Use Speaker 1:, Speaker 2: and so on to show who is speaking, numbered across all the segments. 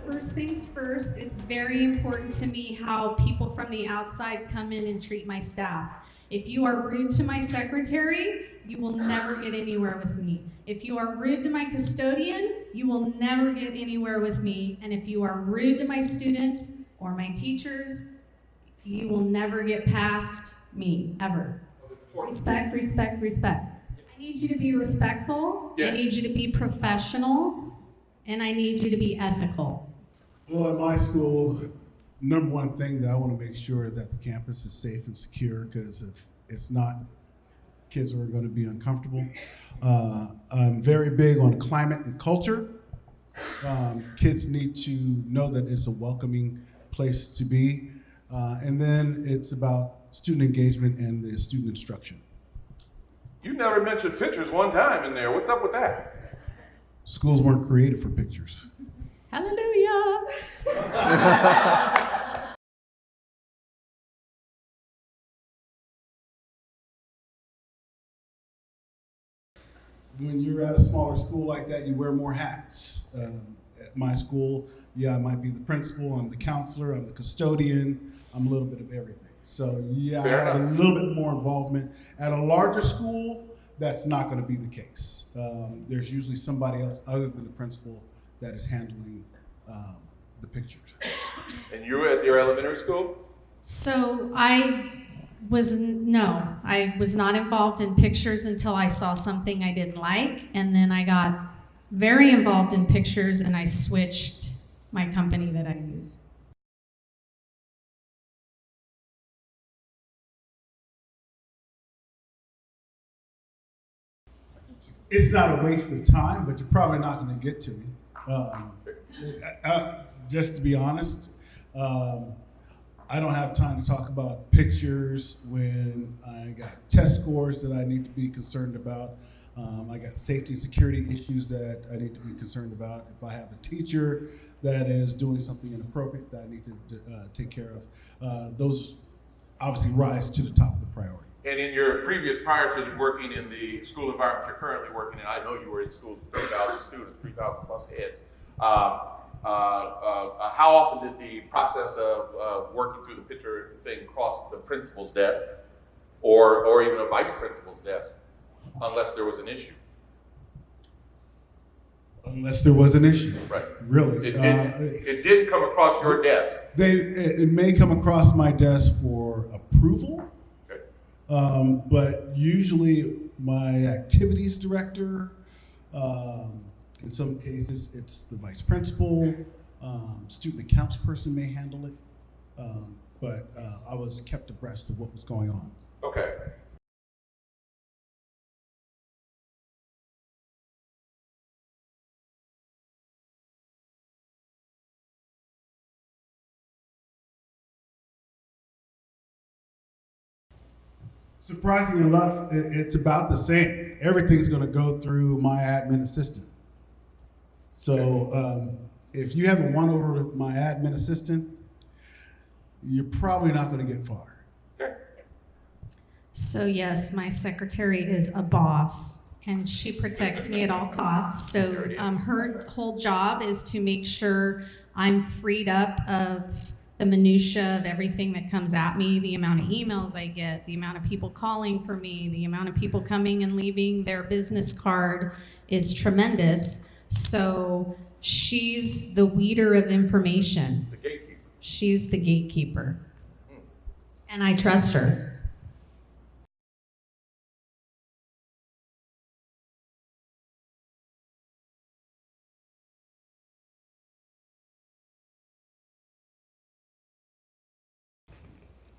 Speaker 1: First things first, it's very important to me how people from the outside come in and treat my staff. If you are rude to my secretary, you will never get anywhere with me. If you are rude to my custodian, you will never get anywhere with me. And if you are rude to my students or my teachers, you will never get past me, ever. Respect, respect, respect. I need you to be respectful. Yeah. I need you to be professional. And I need you to be ethical.
Speaker 2: Well, at my school, number one thing that I want to make sure that the campus is safe and secure, because if it's not, kids are going to be uncomfortable. I'm very big on climate and culture. Kids need to know that it's a welcoming place to be. And then it's about student engagement and the student instruction.
Speaker 3: You never mentioned pictures one time in there. What's up with that?
Speaker 2: Schools weren't created for pictures.
Speaker 1: Hallelujah.
Speaker 2: When you're at a smaller school like that, you wear more hats. At my school, I might be the principal, I'm the counselor, I'm the custodian, I'm a little bit of everything. So I have a little bit more involvement. At a larger school, that's not going to be the case. There's usually somebody else other than the principal that is handling the pictures.
Speaker 3: And you were at your elementary school?
Speaker 1: So I was not involved in pictures until I saw something I didn't like, and then I got very involved in pictures and I switched my company that I use.
Speaker 2: It's not a waste of time, but you're probably not going to get to me. Just to be honest, I don't have time to talk about pictures when I got test scores that I need to be concerned about. I got safety and security issues that I need to be concerned about. If I have a teacher that is doing something inappropriate that I need to take care of, those obviously rise to the top of the priority.
Speaker 3: And in your previous, prior to working in the school environment you're currently working in, I know you were in schools with 3,000 students, 3,000 plus heads. How often did the process of working through the picture thing cross the principal's desk or even a vice principal's desk, unless there was an issue?
Speaker 2: Unless there was an issue.
Speaker 3: Right.
Speaker 2: Really.
Speaker 3: It didn't come across your desk.
Speaker 2: It may come across my desk for approval. But usually my activities director, in some cases it's the vice principal, student accounts person may handle it, but I was kept abreast of what was going on.
Speaker 3: Okay.
Speaker 2: Surprisingly enough, it's about the same. Everything's going to go through my admin assistant. So if you haven't won over my admin assistant, you're probably not going to get far.
Speaker 1: So yes, my secretary is a boss, and she protects me at all costs. So her whole job is to make sure I'm freed up of the minutia of everything that comes at me, the amount of emails I get, the amount of people calling for me, the amount of people coming and leaving their business card is tremendous. So she's the weeder of information.
Speaker 3: The gatekeeper.
Speaker 1: She's the gatekeeper. And I trust her.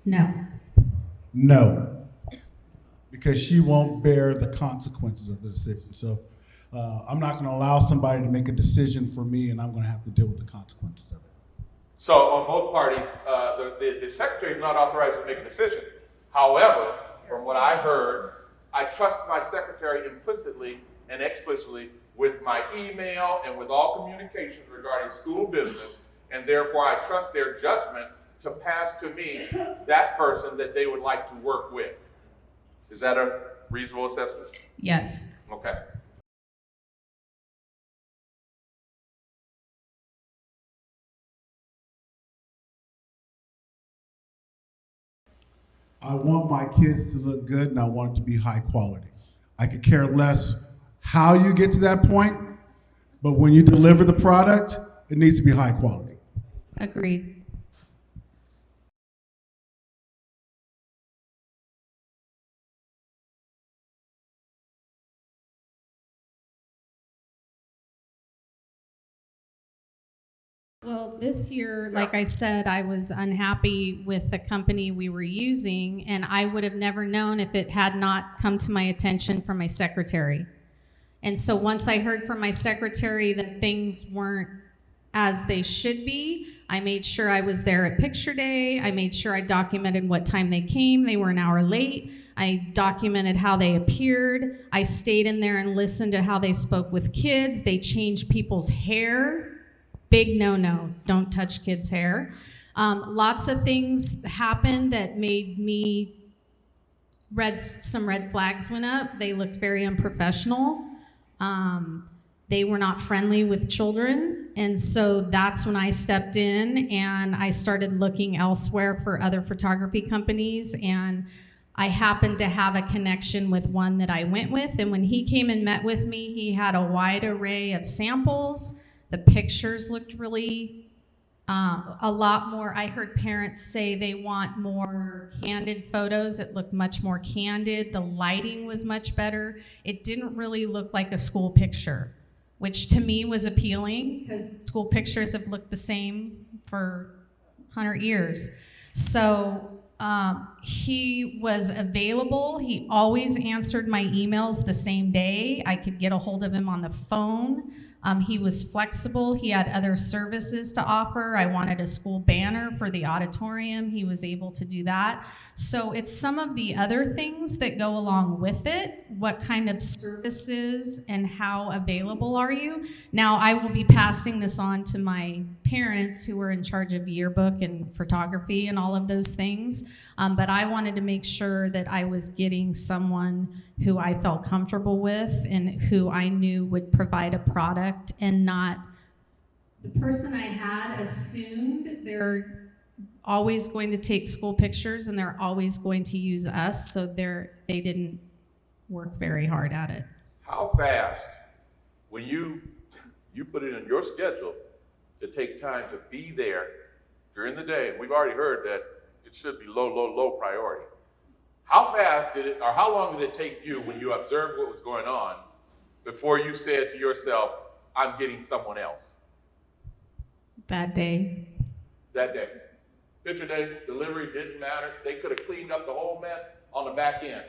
Speaker 1: No.
Speaker 2: No, because she won't bear the consequences of the decision. So I'm not going to allow somebody to make a decision for me, and I'm going to have to deal with the consequences of it.
Speaker 3: So on both parties, the secretary is not authorized to make a decision. However, from what I heard, I trust my secretary implicitly and explicitly with my email and with all communications regarding school business, and therefore I trust their judgment to pass to me that person that they would like to work with. Is that a reasonable assessment?
Speaker 1: Yes.
Speaker 3: Okay.
Speaker 2: I want my kids to look good, and I want it to be high quality. I could care less how you get to that point, but when you deliver the product, it needs to be high quality.
Speaker 1: Agreed. Well, this year, like I said, I was unhappy with the company we were using, and I would have never known if it had not come to my attention from my secretary. And so once I heard from my secretary that things weren't as they should be, I made sure I was there at picture day. I made sure I documented what time they came. They were an hour late. I documented how they appeared. I stayed in there and listened to how they spoke with kids. They changed people's hair. Big no-no, don't touch kids' hair. Lots of things happened that made me, some red flags went up. They looked very unprofessional. They were not friendly with children. And so that's when I stepped in and I started looking elsewhere for other photography companies. And I happened to have a connection with one that I went with. And when he came and met with me, he had a wide array of samples. The pictures looked really a lot more. I heard parents say they want more candid photos. It looked much more candid. The lighting was much better. It didn't really look like a school picture, which to me was appealing because school pictures have looked the same for 100 years. So he was available. He always answered my emails the same day. I could get a hold of him on the phone. He was flexible. He had other services to offer. I wanted a school banner for the auditorium. He was able to do that. So it's some of the other things that go along with it. What kind of services and how available are you? Now, I will be passing this on to my parents who are in charge of yearbook and photography and all of those things. But I wanted to make sure that I was getting someone who I felt comfortable with and who I knew would provide a product and not the person I had assumed they're always going to take school pictures and they're always going to use us, so they didn't work very hard at it.
Speaker 3: How fast, when you put it in your schedule to take time to be there during the day, and we've already heard that it should be low priority. How fast did it, or how long did it take you when you observed what was going on before you said to yourself, I'm getting someone else?
Speaker 1: That day.
Speaker 3: That day. Picture day, delivery didn't matter. They could have cleaned up the whole mess on the back end.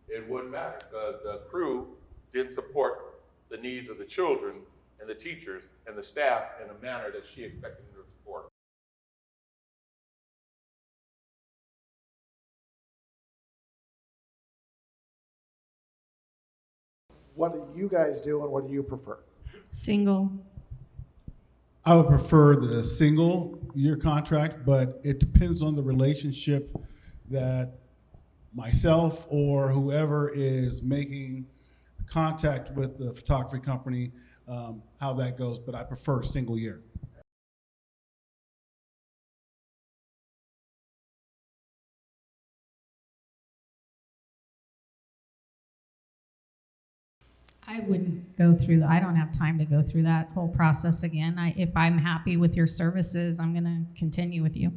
Speaker 3: It wouldn't matter because the crew didn't support the needs of the children and the teachers and the staff in a manner that she expected them to support.
Speaker 4: What do you guys do and what do you prefer?
Speaker 1: Single.
Speaker 2: I would prefer the single-year contract, but it depends on the relationship that myself or whoever is making contact with the photography company, how that goes, but I prefer single year.
Speaker 1: I wouldn't go through that. I don't have time to go through that whole process again. If I'm happy with your services, I'm going to continue with you.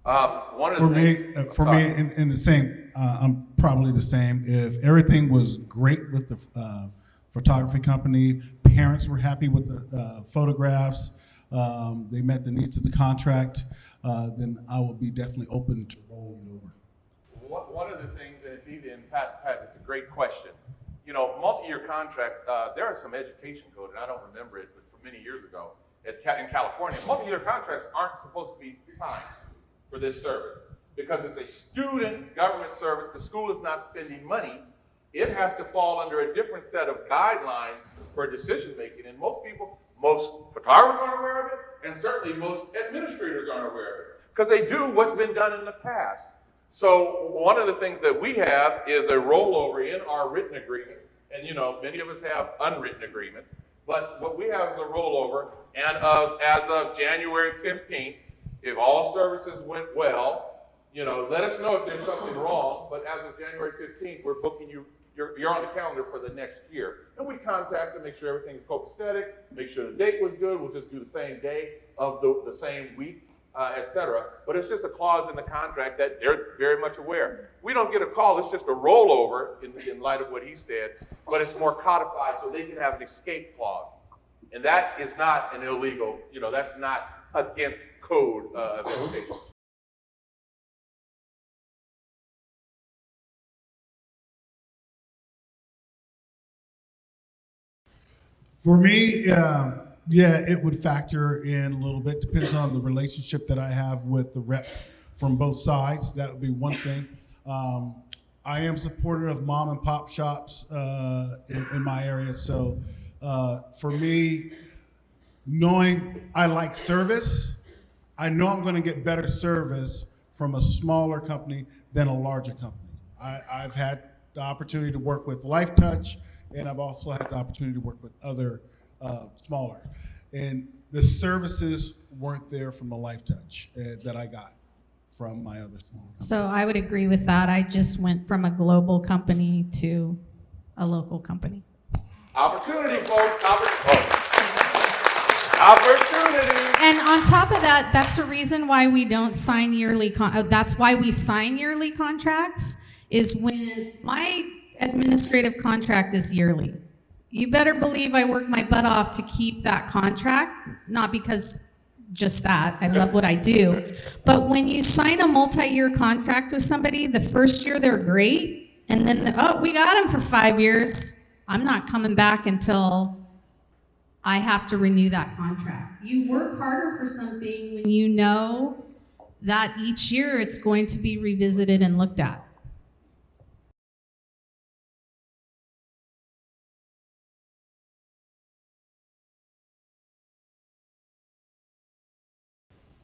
Speaker 3: One of
Speaker 2: For
Speaker 3: the
Speaker 2: me,
Speaker 3: things,
Speaker 2: for me, in the same, I'm probably the same. If everything was great with the photography company, parents were happy with the photographs, they met the needs of the contract, then I will be definitely open to rolling
Speaker 3: the things, and it's easy, and Pat, it's a great question. You know, multi-year contracts, there are some education code, and I don't remember it, but from many years ago, in California, multi-year contracts aren't supposed to be signed for this service because it's a student government service. The school is not spending money. It has to fall under a different set of guidelines for decision making. And most photographers aren't aware of it, and certainly most administrators aren't aware of it because they do what's been done in the past. So one of the things that we have is a rollover in our written agreements. And you know, many of us have unwritten agreements, but what we have is a rollover. And as of January 15th, if all services went well, you know, let us know if there's something wrong. But as of January 15th, we're booking you. You're on the calendar for the next year. And we contact them, make sure everything's copacetic, make sure the date was good. We'll just do the same day of the same week, etc. But it's just a clause in the contract that they're very much aware. We don't get a call. It's just a rollover in light of what he said, but it's more codified so they can have an escape clause. And that is not an illegal, you know, that's not against code of education.
Speaker 2: For me, yeah, it would factor in a little bit. Depends on the relationship that I have with the rep from both sides. That would be one thing. I am supportive of mom and pop shops in my area. So for me, knowing I like service, I know I'm going to get better service from a smaller company than a larger company. I've had the opportunity to work with Life Touch, and I've also had the opportunity to work with other smaller. And the services weren't there from the Life Touch that I got from my other small companies.
Speaker 1: So I would agree with that. I just went from a global company to a local company.
Speaker 3: Opportunity, folks. Opportunity.
Speaker 1: And on top of that, that's the reason why we don't sign yearly. That's why we sign yearly contracts. Is when my administrative contract is yearly. You better believe I work my butt off to keep that contract, not because just that, I love what I do, but when you sign a multi-year contract with somebody, the first year they're great, and then, we got them for 5 years, I'm not coming back until I have to renew that contract. You work harder for something when you know that each year it's going to be revisited and looked at.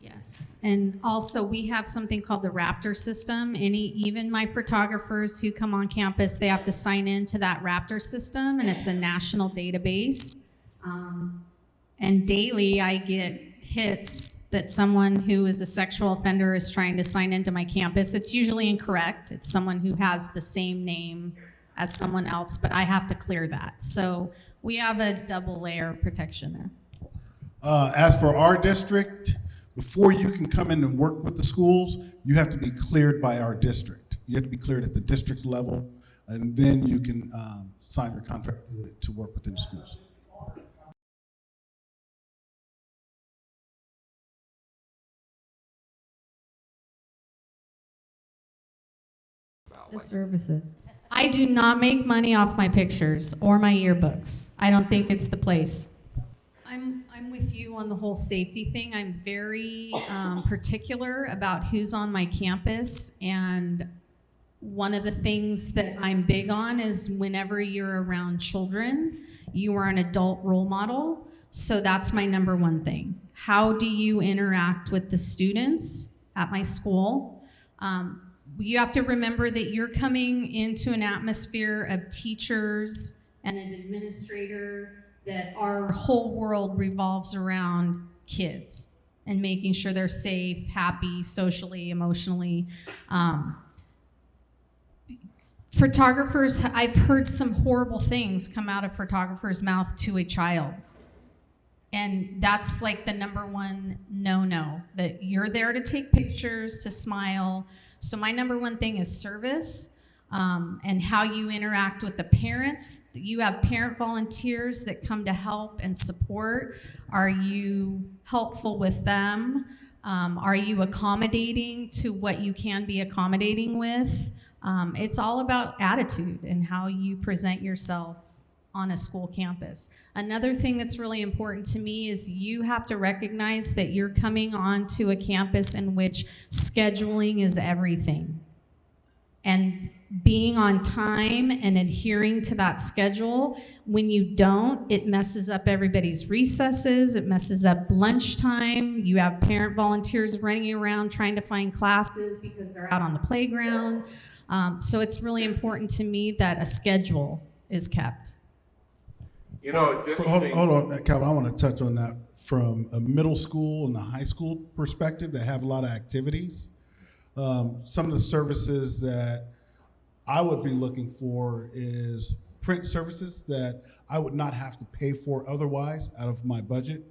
Speaker 1: Yes, and also we have something called the Raptor system. Even my photographers who come on campus, they have to sign into that Raptor system, and it's a national database. And daily I get hits that someone who is a sexual offender is trying to sign into my campus. It's usually incorrect. It's someone who has the same name as someone else, but I have to clear that. So we have a double layer of protection there.
Speaker 2: As for our district, before you can come in and work with the schools, you have to be cleared by our district. You have to be cleared at the district level, and then you can sign your contract to work within the schools.
Speaker 1: The services. I do not make money off my pictures or my yearbooks. I don't think it's the place. I'm with you on the whole safety thing. I'm very particular about who's on my campus, and one of the things that I'm big on is whenever you're around children, you are an adult role model. So that's my number one thing. How do you interact with the students at my school? You have to remember that you're coming into an atmosphere of teachers and an administrator, that our whole world revolves around kids and making sure they're safe, happy, socially, emotionally. Photographers, I've heard some horrible things come out of photographers' mouth to a child. And that's like the number one no-no, that you're there to take pictures, to smile. So my number one thing is service. And how you interact with the parents. You have parent volunteers that come to help and support. Are you helpful with them? Are you accommodating to what you can be accommodating with? It's all about attitude and how you present yourself on a school campus. Another thing that's really important to me is you have to recognize that you're coming onto a campus in which scheduling is everything. And being on time and adhering to that schedule, when you don't, it messes up everybody's recesses, it messes up lunchtime. You have parent volunteers running around trying to find classes because they're out on the playground. So it's really important to me that a schedule is kept.
Speaker 3: You know, it's
Speaker 2: Hold
Speaker 3: interesting.
Speaker 2: on, Calvin, I want to touch on that from a middle school and a high school perspective that have a lot of activities. Some of the services that I would be looking for is print services that I would not have to pay for otherwise out of my budget.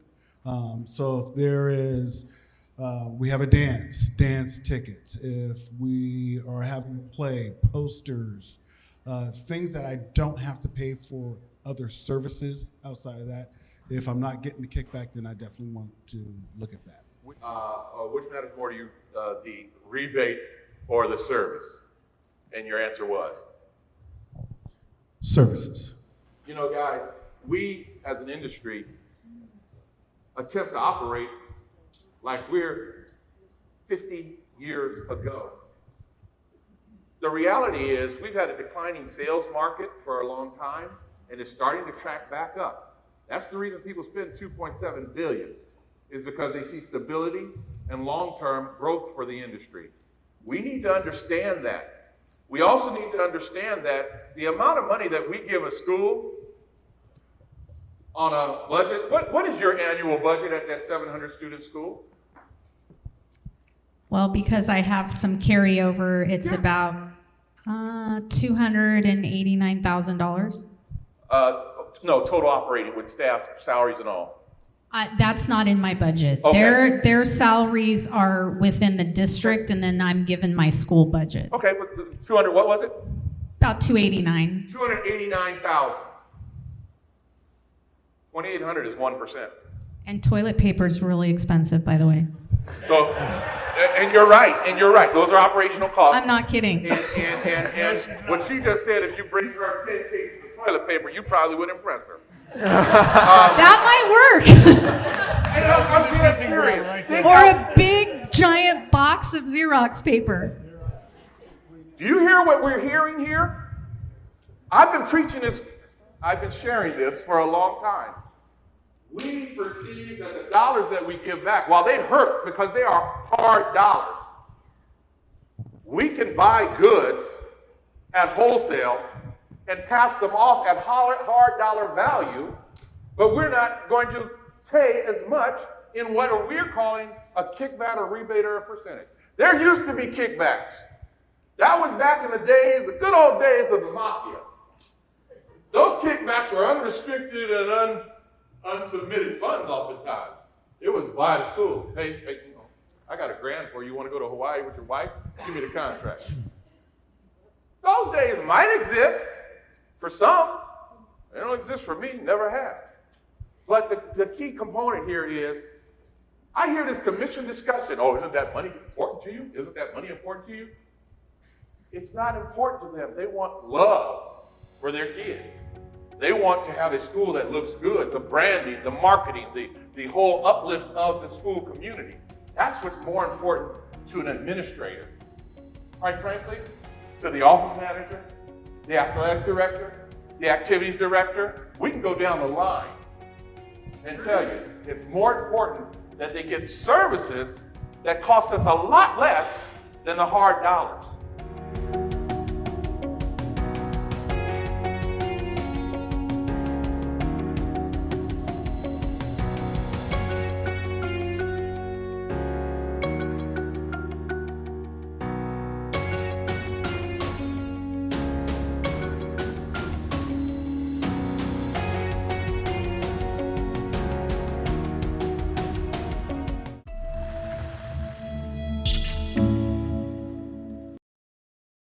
Speaker 2: So if there is, we have a dance tickets, if we are having a play, posters, things that I don't have to pay for other services outside of that. If I'm not getting the kickback, then I definitely want to look at that.
Speaker 3: Which matters more to you, the rebate or the service? And your answer was?
Speaker 2: Services.
Speaker 3: You know, guys, we as an industry attempt to operate like we're 50 years ago. The reality is we've had a declining sales market for a long time, and it's starting to track back up. That's the reason people spend $2.7 billion, is because they see stability and long-term growth for the industry. We need to understand that. We also need to understand that the amount of money that we give a school on a budget, what is your annual budget at that 700 student school?
Speaker 1: Well, because I have some carryover, it's about $289,000.
Speaker 3: No, total operating with staff, salaries and all.
Speaker 1: That's not in my budget.
Speaker 3: Okay.
Speaker 1: Their salaries are within the district, and then I'm given my school budget.
Speaker 3: Okay, but the 200, what was it?
Speaker 1: About 289.
Speaker 3: 289,000. 2,800 is 1%.
Speaker 1: And toilet paper is really expensive, by the way.
Speaker 3: So, and you're right. Those are operational costs.
Speaker 1: I'm not kidding.
Speaker 3: And what she just said, if you bring her 10 cases of toilet paper, you probably would impress her.
Speaker 1: That might work.
Speaker 3: And I'm dead serious. Think
Speaker 1: Or
Speaker 3: how-
Speaker 1: a big giant box of Xerox paper.
Speaker 3: Do you hear what we're hearing here? I've been preaching this, I've been sharing this for a long time. We perceive that the dollars that we give back, while they hurt because they are hard dollars, we can buy goods at wholesale and pass them off at hard dollar value, but we're not going to pay as much in what we're calling a kickback or rebate or a percentage. There used to be kickbacks. That was back in the days, the good old days of the mafia. Those kickbacks were unrestricted and unsubmitted funds oftentimes. It was buy the school. Hey, I got $1,000 for you. You want to go to Hawaii with your wife? Give me the contract. Those days might exist for some. They don't exist for me, never have. But the key component here is, I hear this commission discussion. Oh, isn't that money important to you? Isn't that money important to you? It's not important to them. They want love for their kids. They want to have a school that looks good, the branding, the marketing, the whole uplift of the school community. That's what's more important to an administrator. Quite frankly, to the office manager, the athletic director, the activities director, we can go down the line and tell you it's more important that they get services that cost us a lot less than the hard dollars.